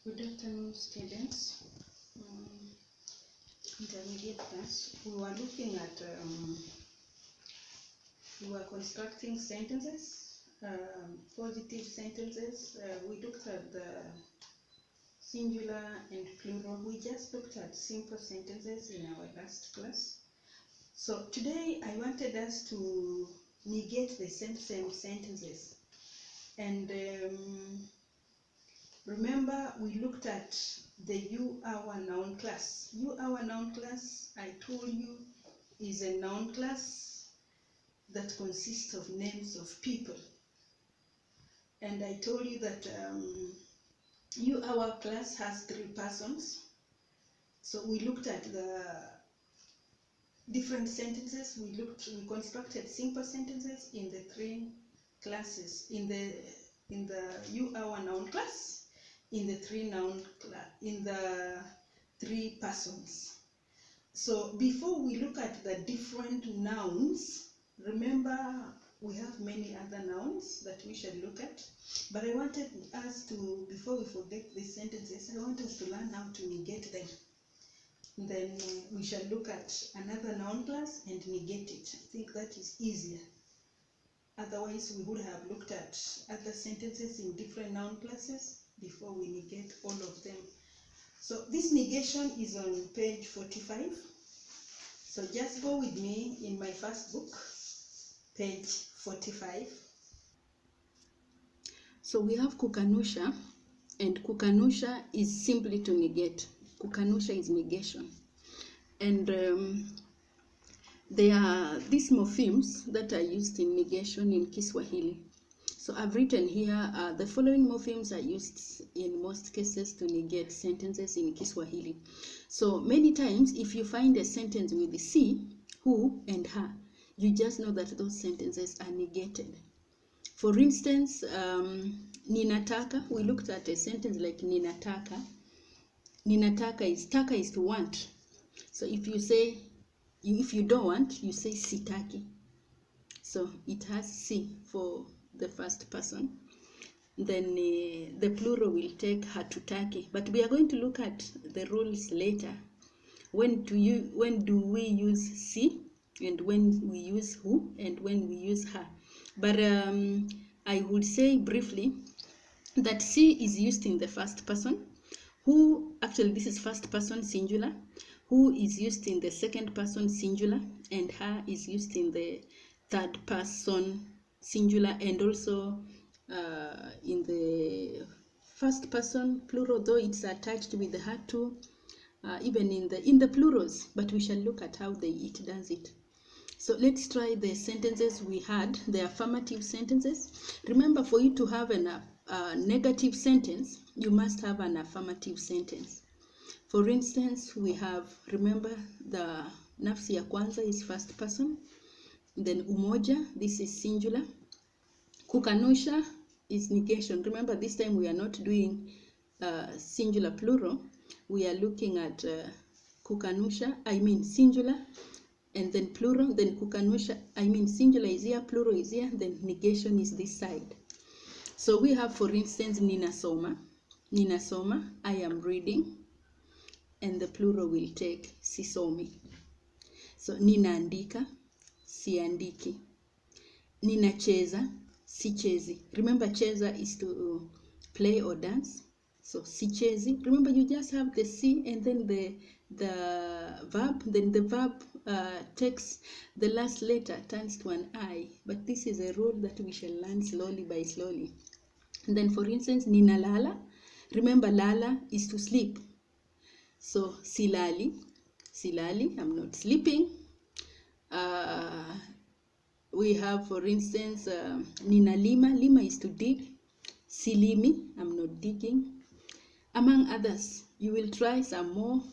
Good afternoon, students. Intermediate class. We were looking at, we were constructing sentences, positive sentences. We looked at the singular and plural. We just looked at simple sentences in our last class. So today I wanted us to negate the same sentences. And remember, we looked at the you, our noun class. You, our noun class, I told you, is a noun class that consists of names of people. And I told you that you, our class has 3 persons. So we looked at the different sentences. We constructed simple sentences in the 3 classes. In the you, our noun class, in the 3 persons. So before we look at the different nouns, remember we have many other nouns that we shall look at. But I wanted us to, before we forget these sentences, I want us to learn how to negate them. Then we shall look at another noun class and negate it. I think that is easier. Otherwise, we would have looked at other sentences in different noun classes before we negate all of them. So this negation is on page 45. So just go with me in my first book, page 45. So we have kukanusha, and kukanusha is simply to negate. Kukanusha is negation. And there are these morphemes that are used in negation in Kiswahili. So I've written here, the following morphemes are used in most cases to negate sentences in Kiswahili. So many times, if you find a sentence with the si, who, and her, you just know that those sentences are negated. For instance, ninataka, we looked at a sentence like ninataka. Ninataka is, taka is to want. So if you say, if you don't want, you say sitaki. So it has si for the first person. Then the plural will take hatutaki. But we are going to look at the rules later. When do we use si, and when we use who, and when we use her. But I would say briefly that si is used in the first person. Who, actually this is first person singular. Who is used in the second person singular, and her is used in the third person singular, and also in the first person plural, though it's attached with the her too, even in the plurals, but we shall look at how it does it. So let's try the sentences we had, the affirmative sentences. Remember, for you to have a negative sentence, you must have an affirmative sentence. For instance, we have, remember, the nafsi ya kwanza is first person. Then umoja, this is singular. Kukanusha is negation. Remember, this time we are not doing singular plural. We are looking at kukanusha, I mean singular, and then plural, then kukanusha, I mean singular is here, plural is here, then negation is this side. So we have, for instance, ninasoma. Ninasoma, I am reading, and the plural will take sisomi. So ninaandika, siandiki. Ninacheza, sichezi. Remember, cheza is to play or dance. So sichezi. Remember, you just have the si and then the verb. Then the verb takes the last letter, turns to an I. But this is a rule that we shall learn slowly by slowly. And then, for instance, ninalala. Remember, lala is to sleep. So silali, silali, I'm not sleeping. We have, for instance, ninalima, lima is to dig. Silimi, I'm not digging. Among others, you will try some more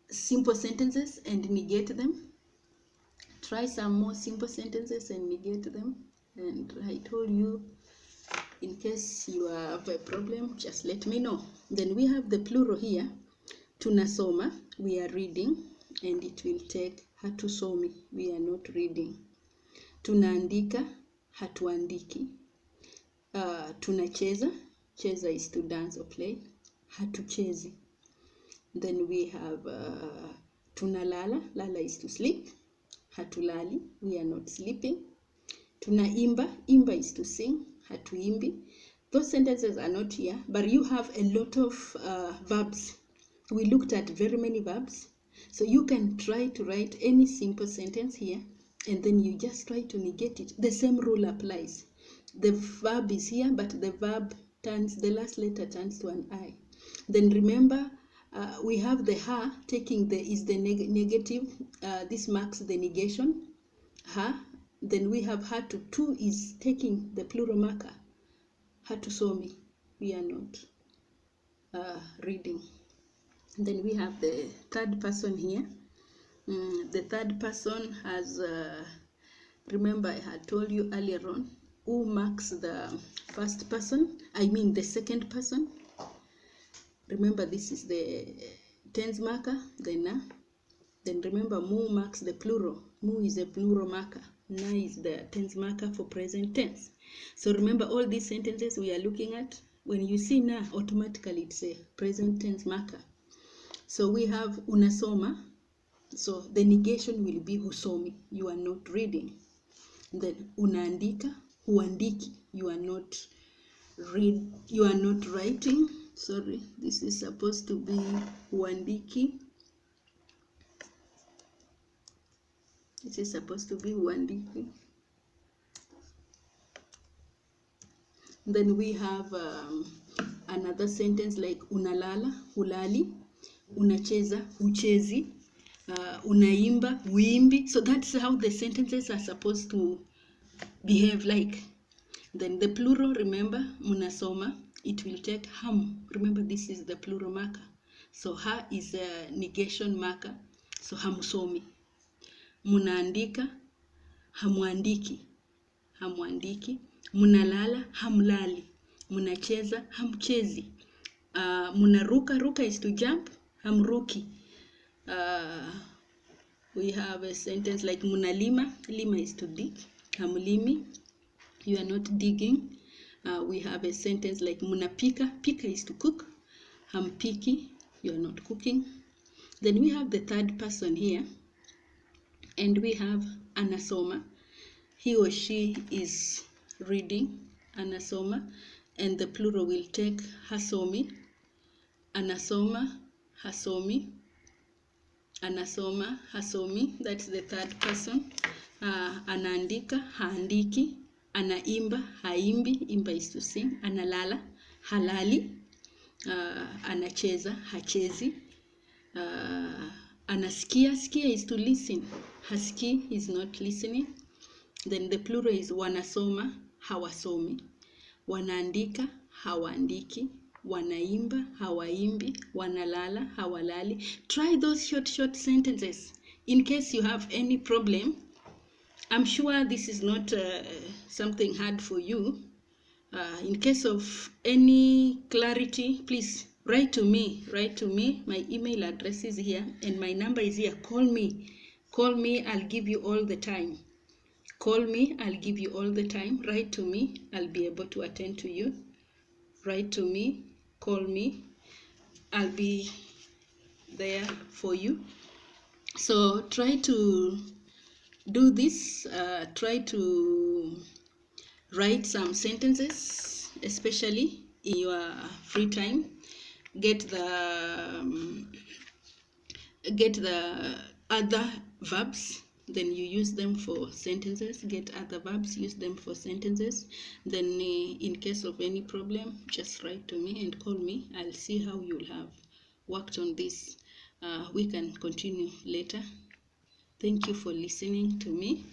simple sentences and negate them. Try some more simple sentences and negate them. And I told you, in case you have a problem, just let me know. Then we have the plural here. Tunasoma, we are reading, and it will take hatusomi, we are not reading. Tunaandika, hatuandiki. Tunacheza, cheza is to dance or play, hatuchezi. Then we have tunalala, lala is to sleep, hatulali, we are not sleeping. Tunaimba, imba is to sing, hatuimbi. Those sentences are not here, but you have a lot of verbs. We looked at very many verbs. So you can try to write any simple sentence here, and then you just try to negate it. The same rule applies. The verb is here, but the verb turns, the last letter turns to an I. Then remember, we have the ha taking the, is the negative. This marks the negation, ha. Then we have hatu is taking the plural marker. Hatusomi, we are not reading. Then we have the third person here. The third person has, remember I had told you earlier on, who marks the first person, I mean the second person. Remember this is the tense marker, then remember mu marks the plural. Mu is a plural marker. Na is the tense marker for present tense. So remember all these sentences we are looking at, when you see na, automatically it's a present tense marker. So we have unasoma, so the negation will be husomi, you are not reading. Then unaandika, huandiki, you are not writing. Sorry, this is supposed to be huandiki. This is supposed to be huandiki. Then we have another sentence like unalala, hulali, unacheza, huchezi, unaimba, huimbi. So that's how the sentences are supposed to behave like. Then the plural, remember, munasoma, it will take ham. Remember this is the plural marker. So ha is a negation marker. So hamusomi. Munaandika, hamuandiki, hamuandiki. Munalala, hamlali. Munacheza, hamchezi. Munaruka, ruka is to jump, hamruki. We have a sentence like munalima, lima is to dig, hamlimi, you are not digging. We have a sentence like munapika, pika is to cook, hampiki, you are not cooking. Then we have the third person here, and we have anasoma, he or she is reading, anasoma, and the plural will take hasomi, anasoma, hasomi, anasoma, hasomi, that's the third person. Anaandika, haandiki, anaimba, haimbi, imba is to sing, analala, halali, anacheza, hachezi, anasikia, sikia is to listen, haski is not listening. Then the plural is wanasoma, hawasomi, wanaandika, hawaandiki, wanaimba, hawaimbi, wanalala, hawalali. Try those short sentences. In case you have any problem, I'm sure this is not something hard for you. In case of any clarity, please write to me. My email address is here and my number is here. Call me, I'll give you all the time. Call me, I'll give you all the time. Write to me, I'll be able to attend to you. Write to me, call me, I'll be there for you. So try to do this, try to write some sentences, especially in your free time. Get the other verbs, then you use them for sentences. Get other verbs, use them for sentences. Then in case of any problem, just write to me and call me. I'll see how you'll have worked on this. We can continue later. Thank you for listening to me.